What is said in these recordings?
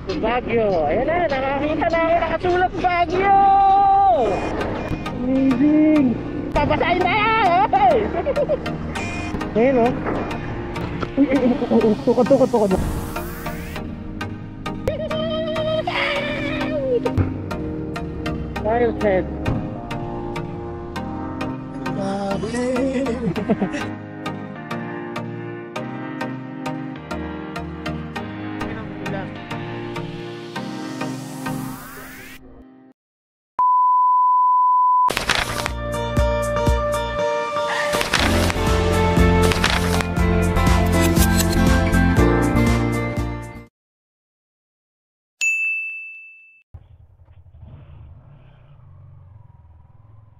Baguio. Ayan na, nakakita na ako nakasulat Baguio! Amazing! Papasahin na yan! Hey! Ayun o. Tukot. Tiles head.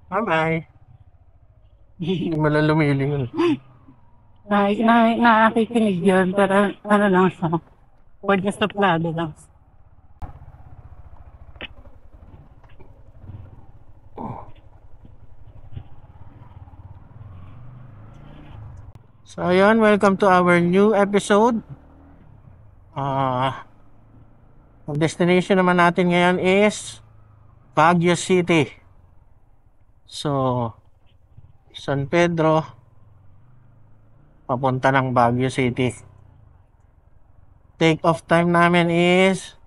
Bye-bye. Hindi mo lang lumilingon. Nakikinig yun, pero ano lang siya. Huwag niya sa plado lang. So ayun, welcome to our new episode. Ang destination naman natin ngayon is Baguio City. So, San Pedro, papunta ng Baguio City. Take off time namin is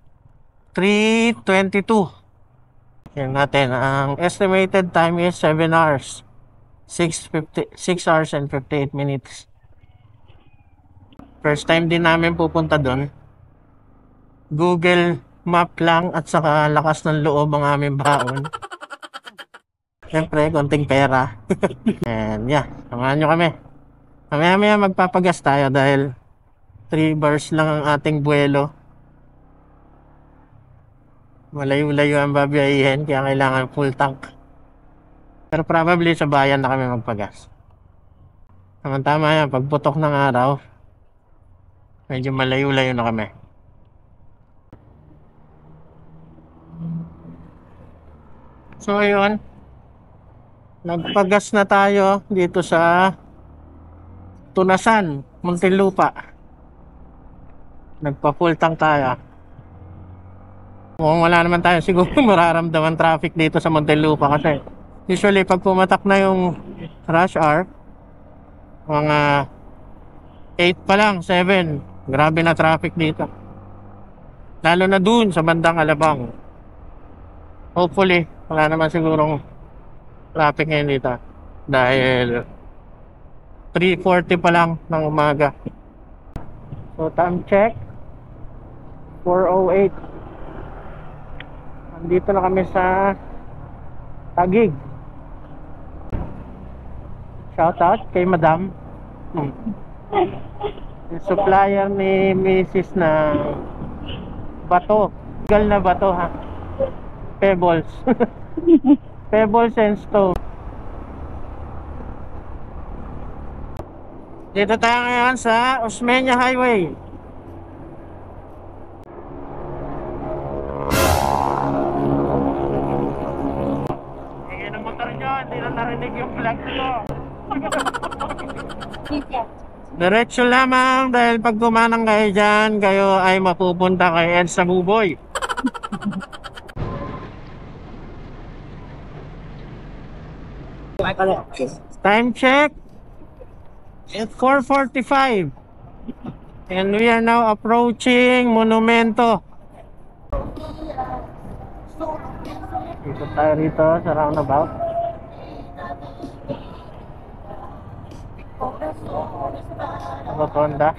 3:22. Yan natin, ang estimated time is 7 hours. 6 hours and 58 minutes. First time din namin pupunta doon. Google Map lang at saka lakas ng loob ang aming baon. Siyempre, konting pera. And yeah, samahan nyo kami. Mamaya magpapagas tayo dahil 3 bars lang ang ating buwelo. Malayo-layo ang babiyahin kaya kailangan full tank. Pero probably sa bayan na kami magpagas. Tama yan, pagputok ng araw, medyo malayo-layo na kami. So ayun, nagpagas na tayo dito sa Tunasan, Muntinlupa. Nagpa-full tank tayo. Kung wala naman tayo siguro mararamdaman traffic dito sa Muntinlupa kasi usually pag pumatak na yung rush hour, mga 8 pa lang, 7, grabe na traffic dito. Lalo na dun sa bandang Alabang. Hopefully, wala naman sigurong traffic ngayon dito dahil 3:40 pa lang ng umaga. So time check 4:08. Nandito na kami sa Taguig. Shoutout kay Madam. Yung supplier ni Mrs. na bato. Legal na bato ha. Pebbles. Pebbles and stone. Dito tayo ngayon sa Osmeña Highway. Ingin ang motor nyo, hindi na narinig yung flag ko. Diretso lamang dahil pag kumanang kayo dyan, kayo ay mapupunta kay Edsa Buboy. Time check at 4:45 and we are now approaching Monumento. Dito tayo rito sa roundabout. Rotonda.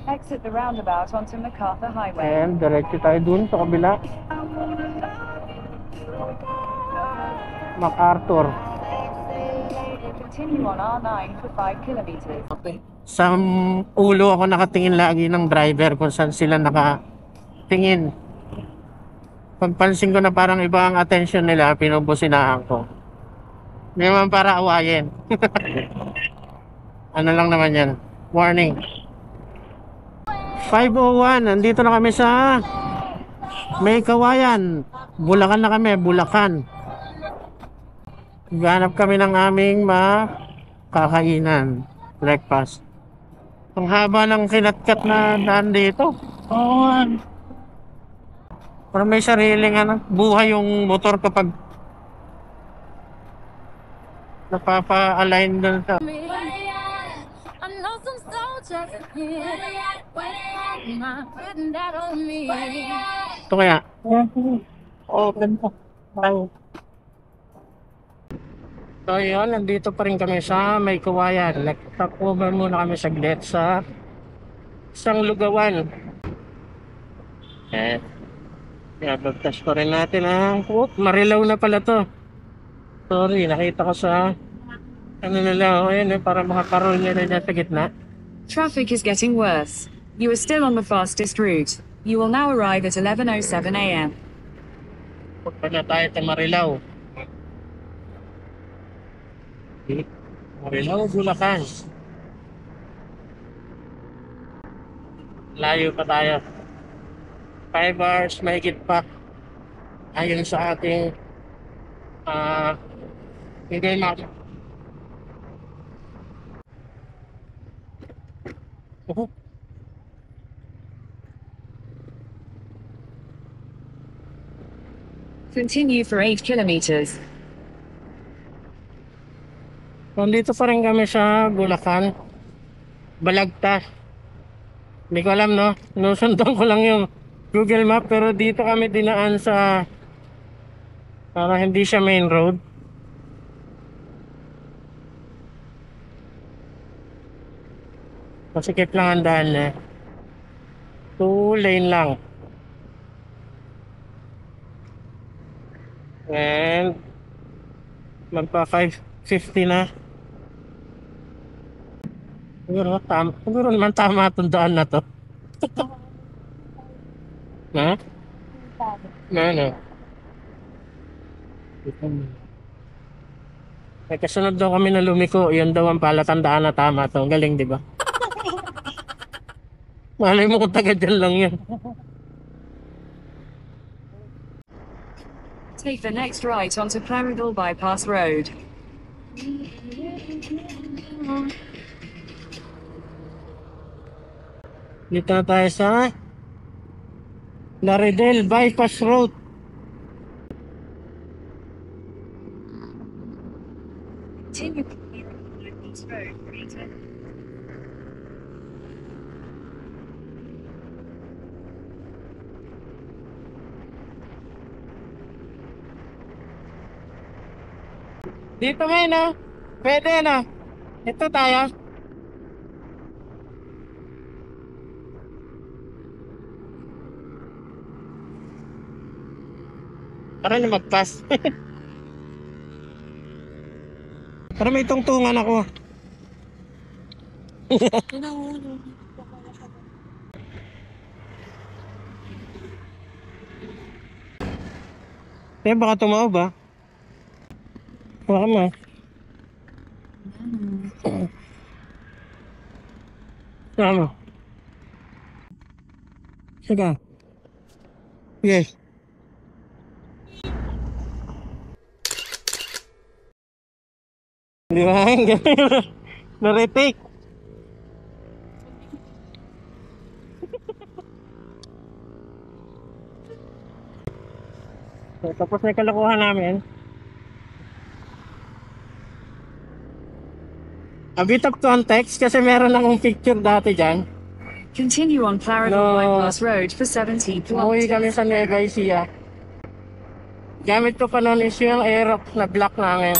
Exit the roundabout onto MacArthur Highway. And diretso tayo dun sa kabila. MacArthur. Continue on R9 for 5 kilometers. Sa ulo ako nakatingin lagi ng driver kung saan sila nakatingin. Pagpansin ko na parang iba ang attention nila, pinubusinahan ko. Hindi naman para awayin. Ano lang naman yan, warning. 5:01, nandito na kami sa May Kawayan. Bulacan na kami, Bulacan. Ganap kami ng aming makakainan, breakfast. Ang haba ng kinatkat na daan dito. Oo. Para may sariling buhay yung motor kapag napapa-align dun sa... I know some soldiers in here. Not putting that on me. Ito kaya. Open pa. Ay, So yun, nandito pa rin kami sa May Kawayan. Nag-stopover muna kami saglit sa isang lugawan. Pinabagtas pa rin natin ang... Marilaw na pala to. Sorry, nakita ko sa... Ano na lang, ayun para makakarol nyo na dyan sa gitna. Traffic is getting worse. You are still on the fastest route. You will now arrive at 11:07 a.m. Punta na tayo sa Marilaw. Marilaw, Bulacan. Layo pa tayo. 5 hours, mahigit pa. Ayon sa ating Google Maps. Continue for 8 kilometers. Nandito pa rin kami sa Bulacan. Balagtas. Hindi ko alam, no? Nusundan ko lang yung Google Map, pero dito kami dinaan sa para hindi siya main road. Masikip lang ang daan na. 2 lane lang. And magpa 550 na. Siguro naman tama itong daan na to. Na? Na. May kasunod daw kami na lumiko. Yun daw ang palatandaan na tama to. Galing, di ba? Malay mo kung taga dyan lang yan. Take the next right onto Clarendon Bypass Road. Dito na tayo sa Laredel Bypass Road. Continue to Bypass Road, Peter. Dito may na. Pwede na. Ito tayo. Para na mag-pass. Para may tungtungan ako. Baka tumaw ba? Baka mo. Tama. Sige. Yes. Di ba? Naritik. So, tapos na kalokohan namin. A bit of context kasi meron akong picture dati dyan. Continue on Clarendon Bypass Road for 70 Umuwi kilometers. kami sa Nueva Ecija. Gamit ko pa noon is yung Aerox na black namin.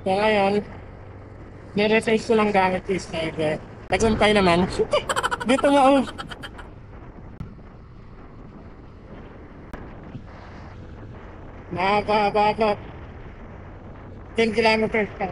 Kaya ngayon, niretrace ko lang gamit is Sniper. Nagumpay naman. Dito mo. Nakakababa. 10 kilometers ka.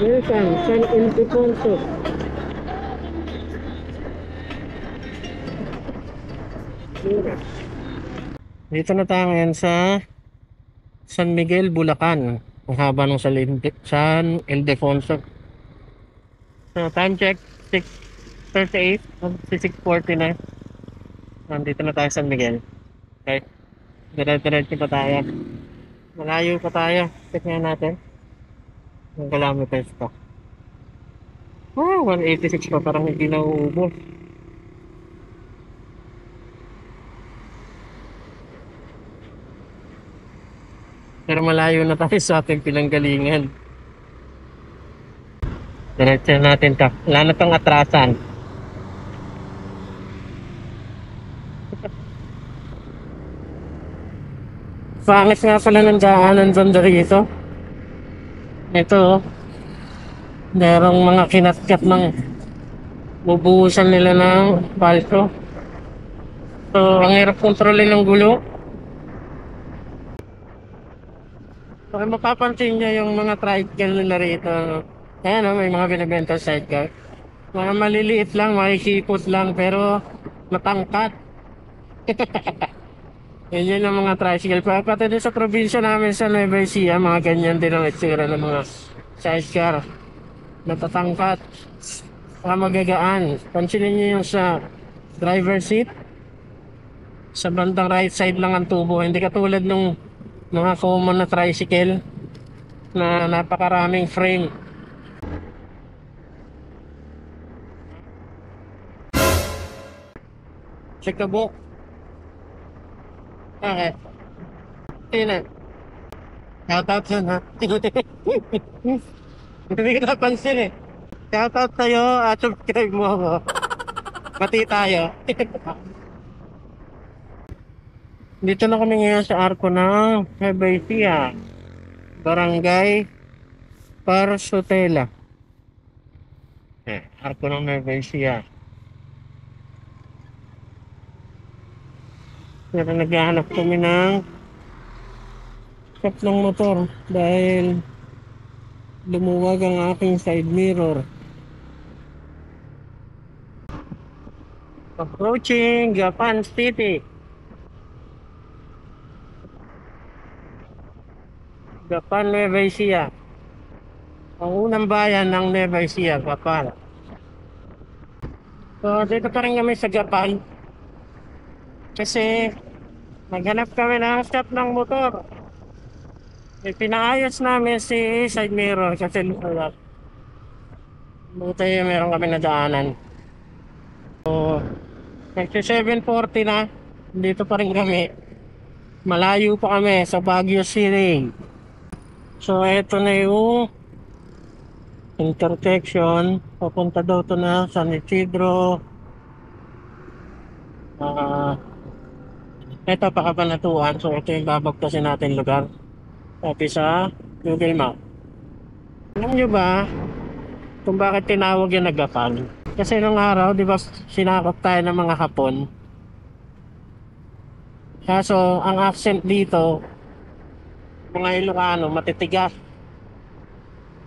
Welcome, San Ildefonso. Dito na tayo ngayon sa San Miguel, Bulacan. Ang haba ng San Ildefonso. So, time check, 6:38 at 6:49. Nandito na tayo sa San Miguel. Okay. Dire-diretso pa tayo. Malayo pa tayo. Check nga natin. Ang kilometers pa. Oh, 186 pa. Parang hindi na uubos. Pero malayo na tayo sa ating pinanggalingan. Diretso natin to. Wala na tong atrasan. Pangit nga pala ng daanan banda rito. Ito, merong mga kinatkat ng bubuhusan nila ng palso. So, ang hirap kontrolin ng gulo. So, kung mapapansin nyo yung mga tricycle nila rito, ayan o, may mga binibenta sidecar. Mga maliliit lang, makikipot lang, pero matangkat. Yan ang mga tricycle. Pati din sa probinsya namin sa Nueva Ecija, mga ganyan din ang itsura ng mga sidecar. Natatangkat. Saka magagaan. Pansinin nyo yung sa driver seat. Sa bandang right side lang ang tubo. Hindi katulad nung mga common na tricycle na napakaraming frame. Check the book. Okay. Tingnan. Shoutout dyan ha. Hindi ko napansin eh. Shoutout sa'yo at subscribe mo ako. Pati tayo. Dito na kami ngayon sa arko ng Nueva Ecija. Barangay Parsotela. Arko ng Nueva Ecija. Pero naghahanap kami ng shop ng motor dahil lumuwag ang aking side mirror. Approaching Gapan City. Gapan, Nueva Ecija. Ang unang bayan ng Nueva Ecija, Gapan. So dito pa rin kami sa Gapan. Kasi naghanap kami ng shop ng motor. Pinaayos namin si side mirror kasi lumalap. Buti meron kami nadaanan. So, kasi 7:40 na. Dito pa rin kami. Malayo pa kami sa Baguio City. So, eto na yung intersection. Papunta daw to na San Isidro. Ito Pakabanatuan. So, ito yung babagtasin natin lugar. Sabi sa Google Map. Alam nyo ba kung bakit tinawag yung Gapan? Kasi nung araw, di ba, sinakop tayo ng mga Hapon. Kaso, ang accent dito, mga Ilocano, matitigas.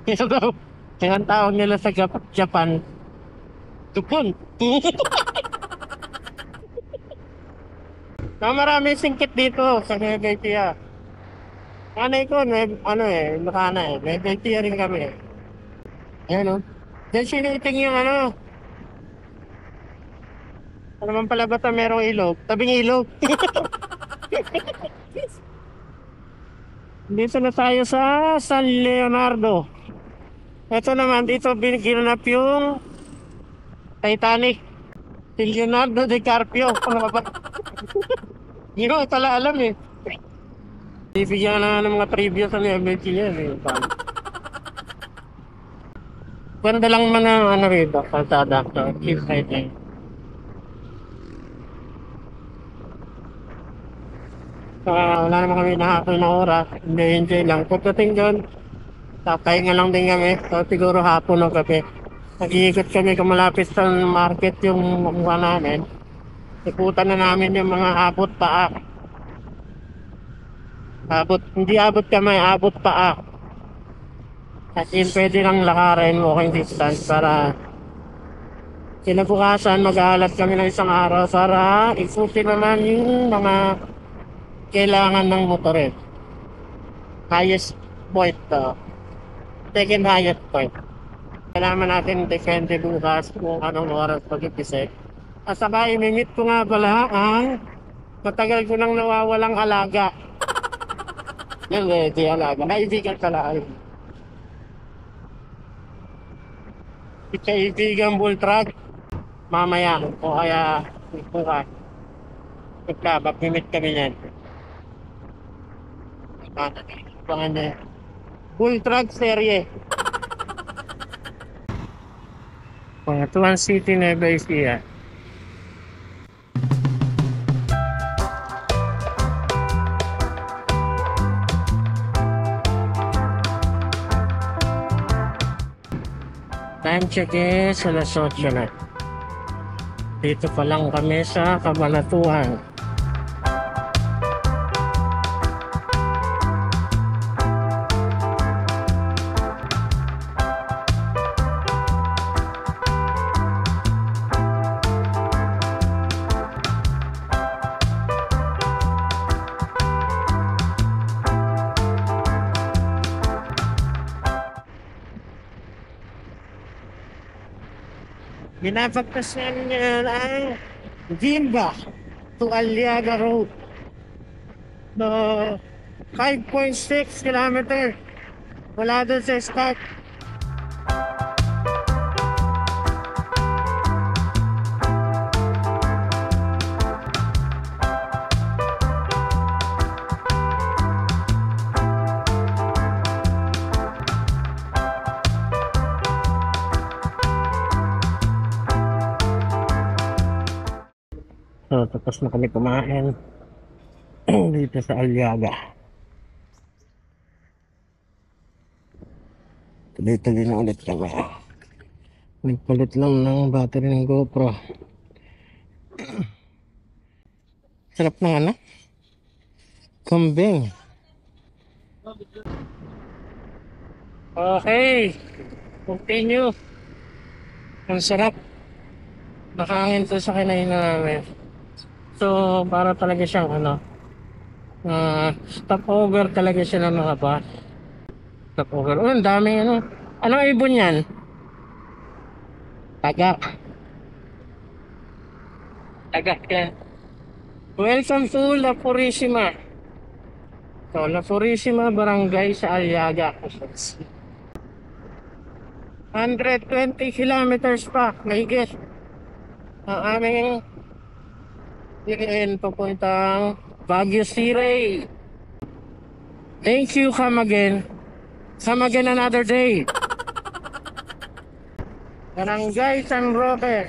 Kaya daw, kaya ang tawag nila sa Japan, Tupon. Marami singkit dito sa Nueva Ecija. Anay ko, Ilocana eh. Nueva Ecija rin kami eh. Ayan o. Then siniting yung ano man pala ba ito merong ilog? Tabing ilog. Dito na tayo sa San Leonardo. Ito naman, dito ginanap yung Titanic. Si Leonardo DiCaprio. Ano ba ba? Hindi ko pala alam eh. Bibigyan na ng mga trivia sa Nueva Ecija eh. Ganda lang man ang rito, kalsada. Keep fighting. Wala naman kami nakakil na oras. Enjoy lang. Pagdating doon, pahinga lang din kami. So siguro hapon o gabi. Nag-iikot kami kamalapit sa market yung mukha namin. Ikutan na namin yung mga abot paa. Hindi abot kamay, abot paa. As in, pwede lang lakarin, walking distance para kinabukasan mag-aalat kami ng isang araw para isutin naman yung mga kailangan ng motorin. Highest point to. Second highest point. Kailangan natin defende bukas kung anong oras pag-ipisik. At saka imimit ko nga pala ang matagal ko nang nawawalang alaga. Di alaga. Kaibigan pala. Kaibigan bull truck. Mamaya o kaya bukas. Magmimit kami yan. Pangan niya. Bull truck serye. Pangatuan City, Nueva Ecija. Time check is alas 8 na. Dito pa lang kami sa Cabanatuan. Binapagpasan niya ang Gimba to Aliaga Road. No, 5.6 kilometer. Wala doon sa start. So, tapos na kami kumain dito sa Aliaga. Tuloy-tuloy na ulit kami. Nagpalit lang ng battery ng GoPro. Sarap ng ano? Kambing. Okay. Continue. Ang sarap. Nakangin to sa kinain namin. So, para talaga siyang stopover talaga siya ng mga bus. Stopover. Oh, ang daming ano. Anong ibon yan? Tagak. Tagak yan. Welcome to La Purisima. So, La Purisima Barangay sa Aliaga. 120 kilometers pa. Mahigit. Ang aming diin papuntang Baguio City. Thank you, come again. Come again another day. Barangay San Roque.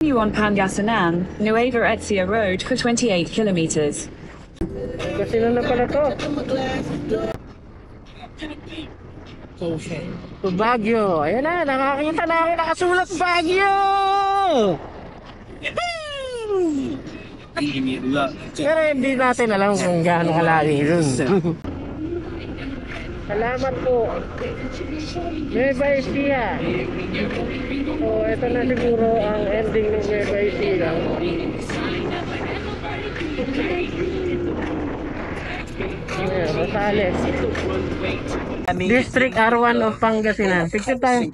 You on Pangasinan, Nueva Ecija Road for 28 kilometers. Kasi na pala to. Okay. To Baguio. Ayan na, nakakita na ako nakasulat Baguio! Pero hindi natin alam kung gaano kalalim yun. Salamat po. Nueva Ecija. So, ito na siguro ang ending ng Nueva Ecija. Rosales. District R1 of Pangasinan. Picture tayo.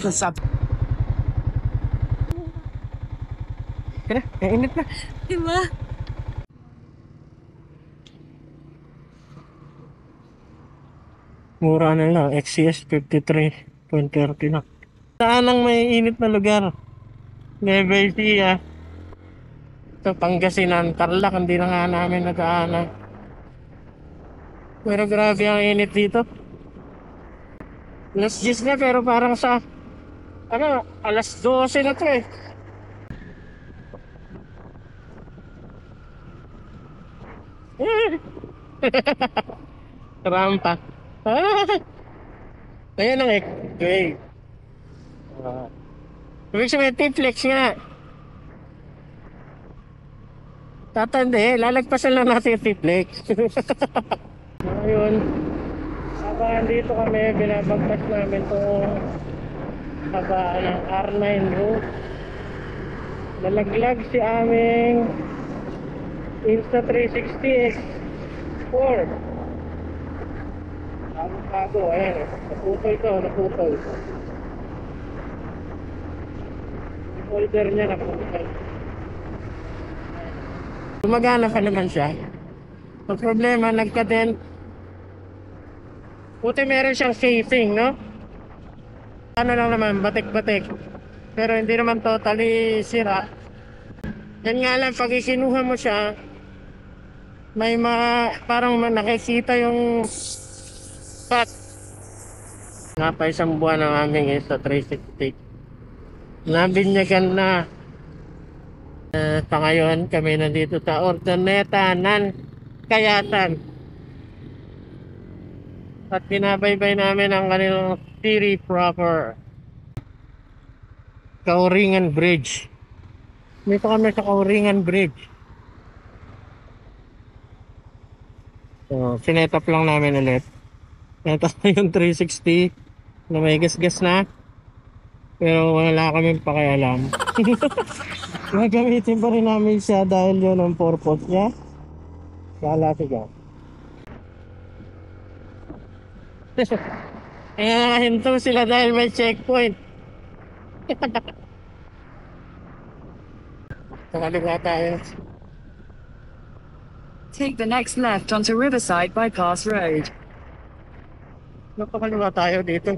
Kaya, init na. Diba? Mura na lang. XCS 53.30 na. Saan ang may init na lugar? Nueva Ecija. Ito, Pangasinan. Tarlac, hindi na nga namin nag-aanay. Pero grabe ang init dito. Alas 10 na pero parang sa alas 12 na to eh. Rampa. Ayan ang okay. Ibig sabihin, T-flex nga. Tatandi, lalagpasan lang natin yung triplex. Ngayon, habang dito kami, binabagtas namin itong habaan ng R9 road. Nalaglag si aming Insta360 X4. Bago, ayan. Naputol to, naputol. Yung folder niya naputol. Gumagana pa naman siya. Ang problema, nagka-dent. Buti meron siyang casing, no? Ano lang naman, batik-batik. Pero hindi naman totally sira. Yan nga lang, pag ikinuha mo siya, may parang nakikita yung spot. Nga pa isang buwan ng aming Insta360. Nabinyagan na. Pa ngayon, kami nandito sa Ordoneta ng Kayatan. At binabaybay namin ang kanilang city proper. Kauringan Bridge. Dito kami sa Kauringan Bridge. So, sinetap lang namin ulit. Ito yung 360 na may gas-gas na. Pero wala kaming pakialam. Gagamitin pa rin namin siya dahil yun ang purpose niya. Kala siya. Kaya nakahinto sila dahil may checkpoint. Nakaliwa tayo. Take the next left onto Riverside Bypass Road. Napakaliwa tayo dito.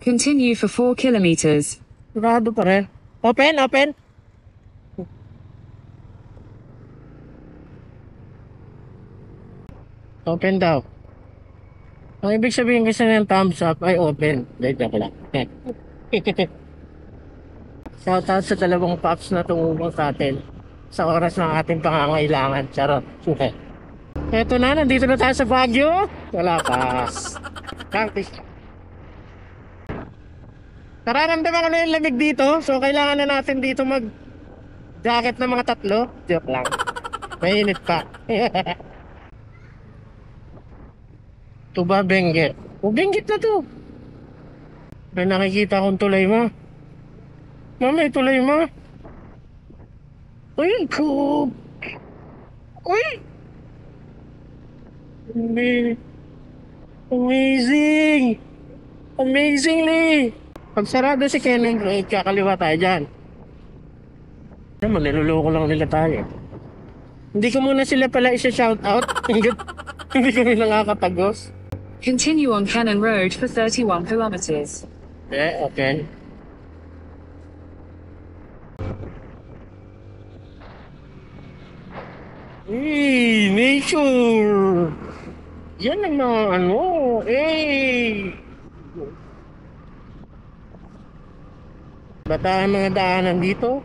Continue for 4 kilometers. Sigurado pa rin. Open, open. Open daw. Ang ibig sabihin kasi ng thumbs up ay open. Dahil joke lang. Shoutout sa dalawang pops na tumulong sa atin sa oras ng ating pangangailangan. Charot. Eto na, nandito na tayo sa Baguio. Wala pa. Practice. Nararamdaman ko na yung lamig dito. So kailangan na natin dito mag jacket ng mga 3. Joke lang. Mainit pa. Tuba Benguet. O Benguet na to. May nakikita akong tulay mo. May tulay mo. Uy, cool. Uy. Amazing. Amazingly. Pag sarado si Kenning Road, kakaliwa tayo dyan. Maniluloko lang nila tayo. Hindi ko muna sila pala isa-shoutout. Hindi kami nakakatagos. Continue on Cannon Road for 31 kilometers. Okay. Hey, nature! Yan ang mga ano, Bata ang mga daanan dito.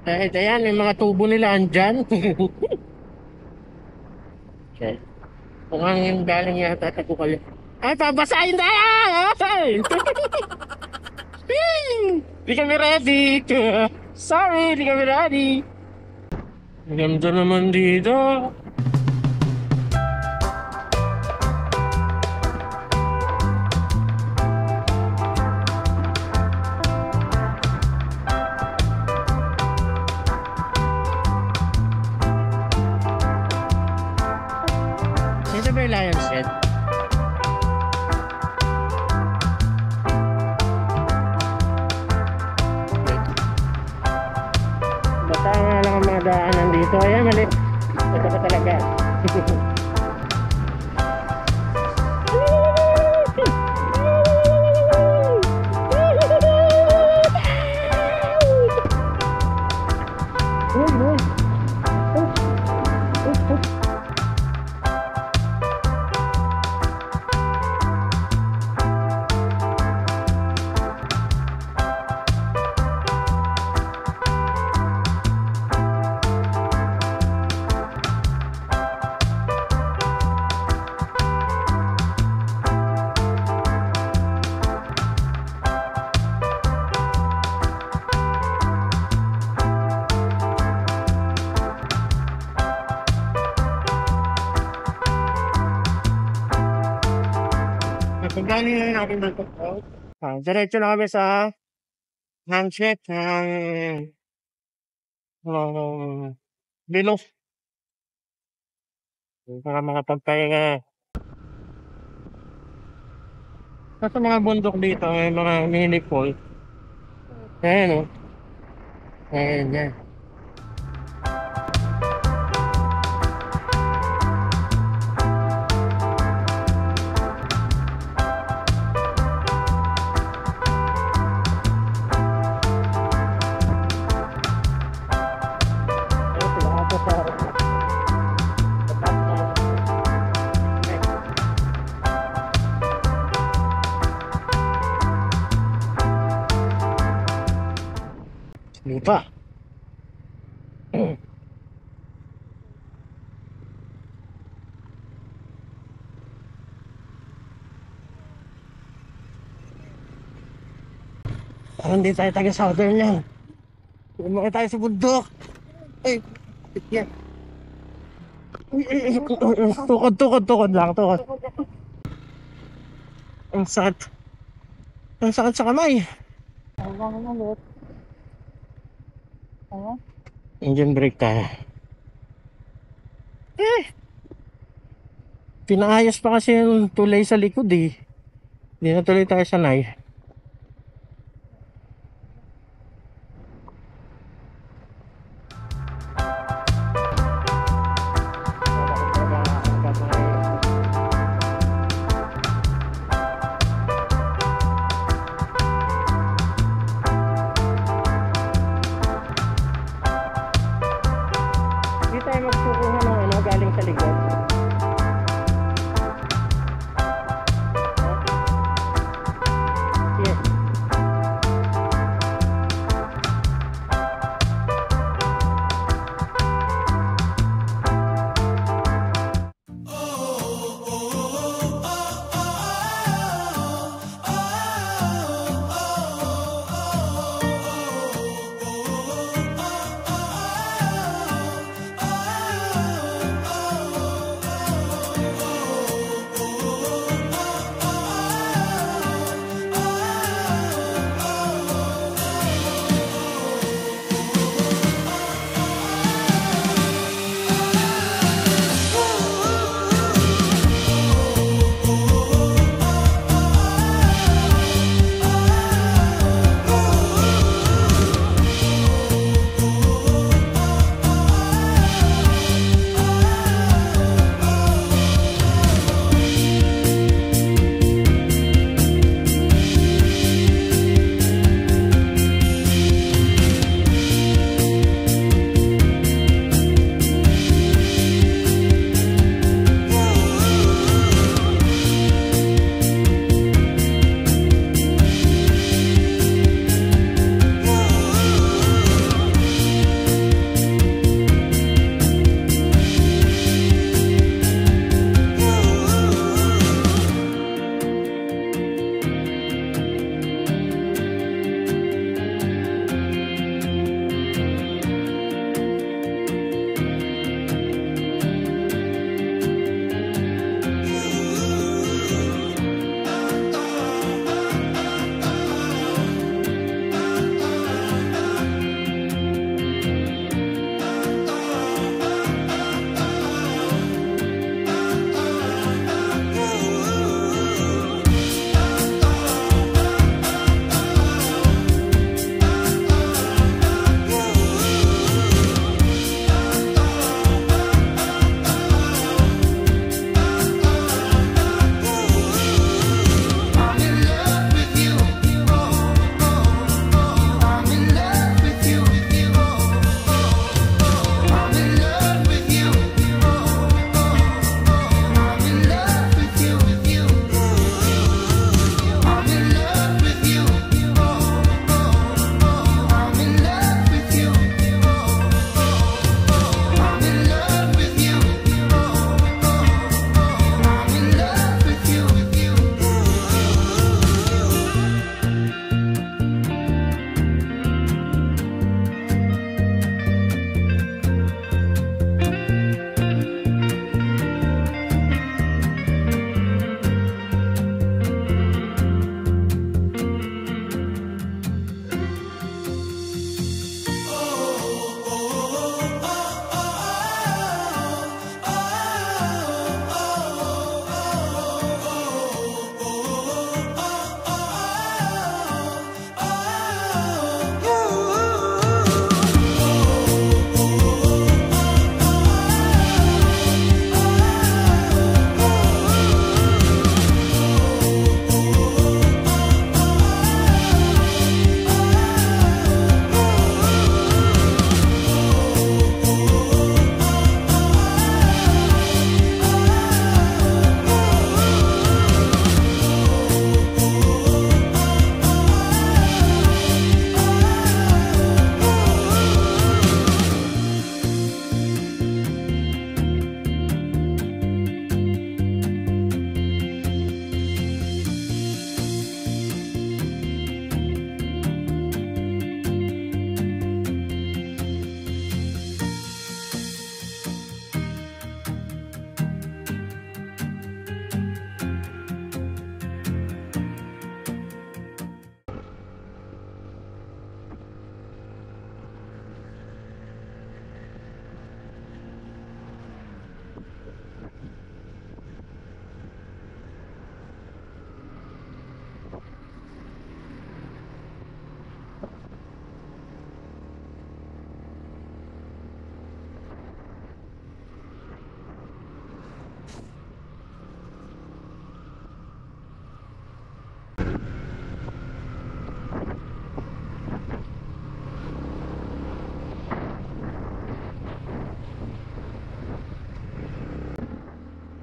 Kahit ayan, may mga tubo nila andyan. Okay. Mukhang yung galing yata sa kukal. Ay, pabasahin tayo! Ay! Di kami ready! Sorry, di kami ready! Ganda naman dito. Dito ba yung Lion's Head? Bata nga lang ang mga daanan dito. Ayan, mali. Ito pa talaga. Dali na natin dito. Diretso na kami sa handshake ng Bilog. Para makapagpahinga. Sa mga bundok dito, may mga mini fall. Ayan o. Ayan yan. Lupa. Parang di tayo taga Southern yan. Lumaki tayo sa bundok. Ay, yan. Tukod lang, tukod. Ang sakit. Ang sakit sa kamay. Engine brake tayo. Pinaayos pa kasi yung tulay sa likod eh. Hindi na tuloy tayo sanay. Hindi tayo magsukuha ng ano galing sa likod.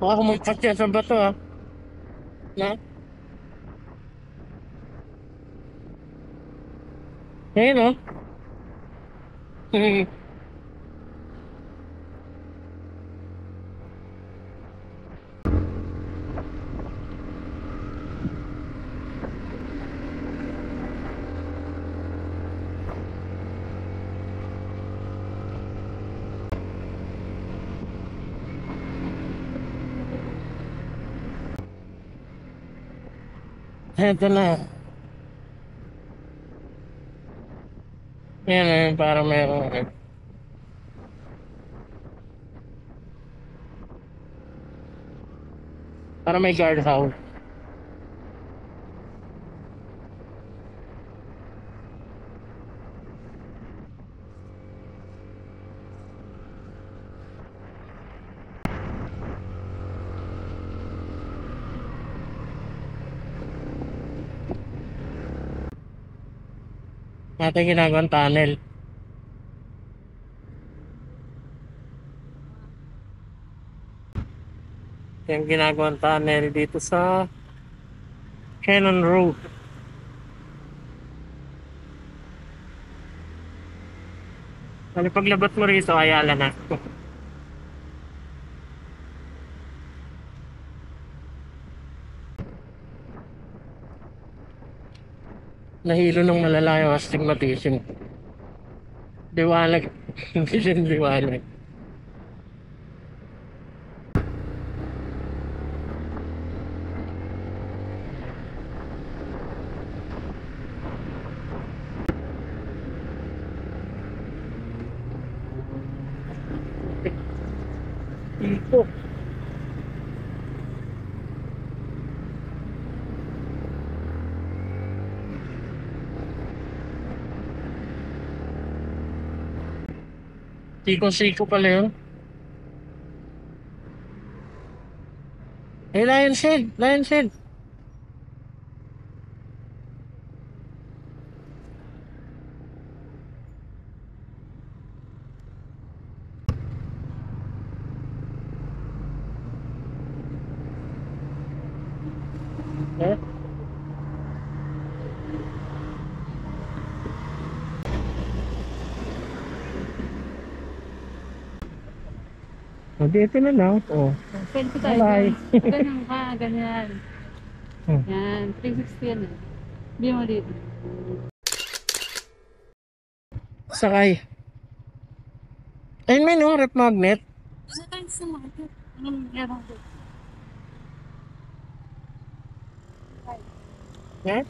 Baka kumagpas yan sa bato ah. Na? Ayun oh. Ito na. Yan na, parang meron. Para may guardhouse. Natin ginagawang tunnel. Yung ginagawang tunnel dito sa Cannon Road. Ano paglabot mo rito, Ayala na. Nahilo ng malala yung astigmatism. Liwanag. Hindi siya liwanag. Iko. Siko-siko pala yun. Eh, Lion's Head! Lion's Head! Eh? O, dito na lang. O. Pwede po tayo. Bye-bye. Ganun ka, ganyan. Hmm. Yan, 360 yan eh. Hindi mo dito. Sakay. Ayun, may no, rep magnet. Ano tayo sa market? Anong meron ko? Eh?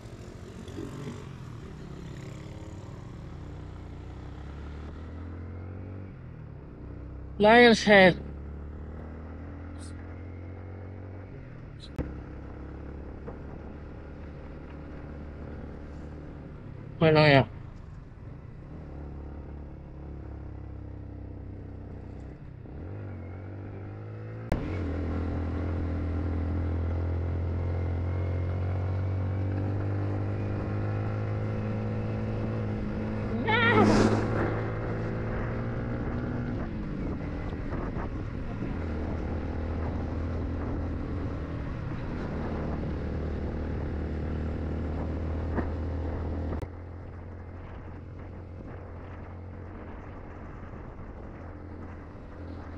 Lion's Head. Ano yan?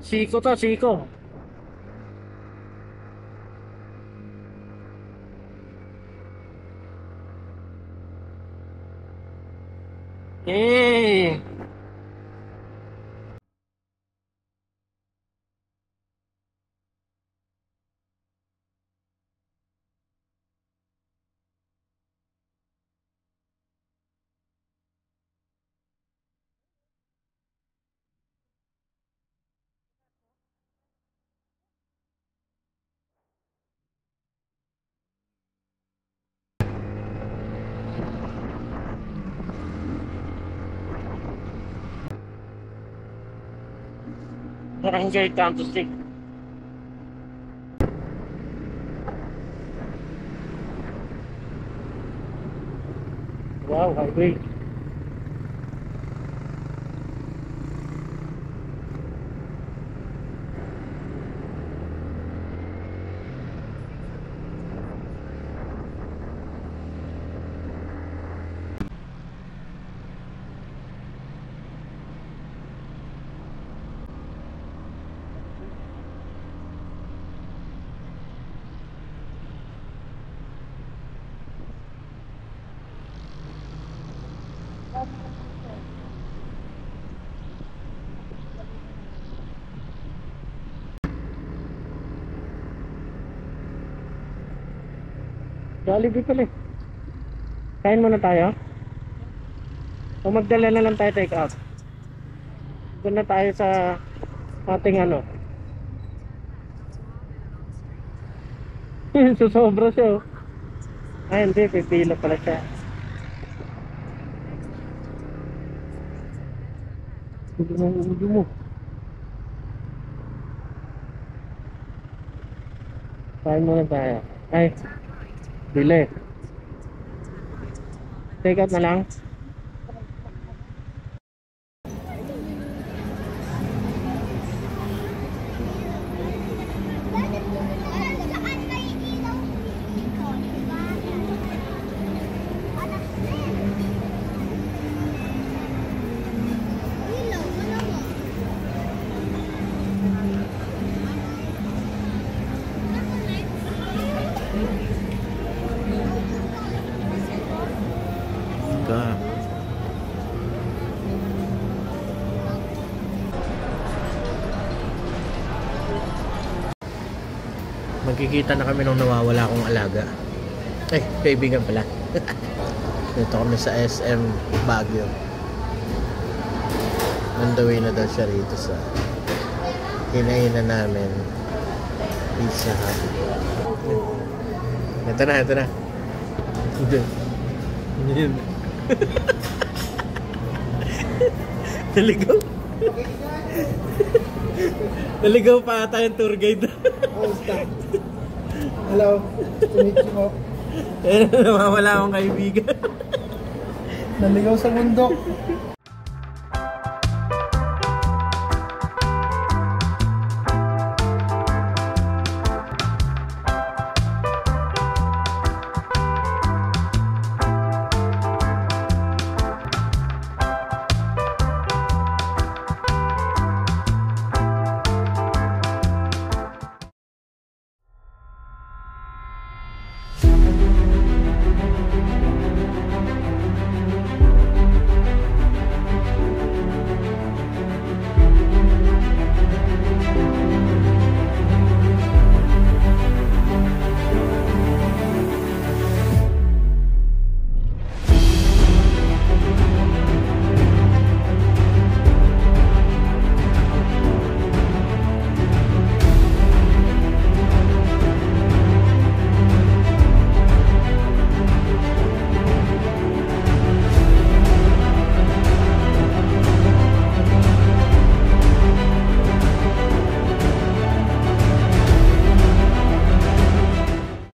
Siko to, siko. Eh. Barangay Canto Stick. Wow, highway. Jollibee pala eh. Kain muna tayo. O magdala na lang tayo take out. Doon na tayo sa ating ano. Susobra siya oh. Ay hindi, pipila pala siya. Ulo mo. Kain muna tayo. Ay, bili. Take out na lang. Magkikita na kami nung nawawala akong alaga. Ay, kaibigan pala. Dito kami sa SM Baguio. On the way na daw siya rito sa hinainan namin Pizza Hut. Ito na, ito na. Yun. Naligaw. Naligaw pa ata yung tour guide. Hello, tumitsi mo. Eh, nawawala akong kaibigan. Naligaw sa bundok.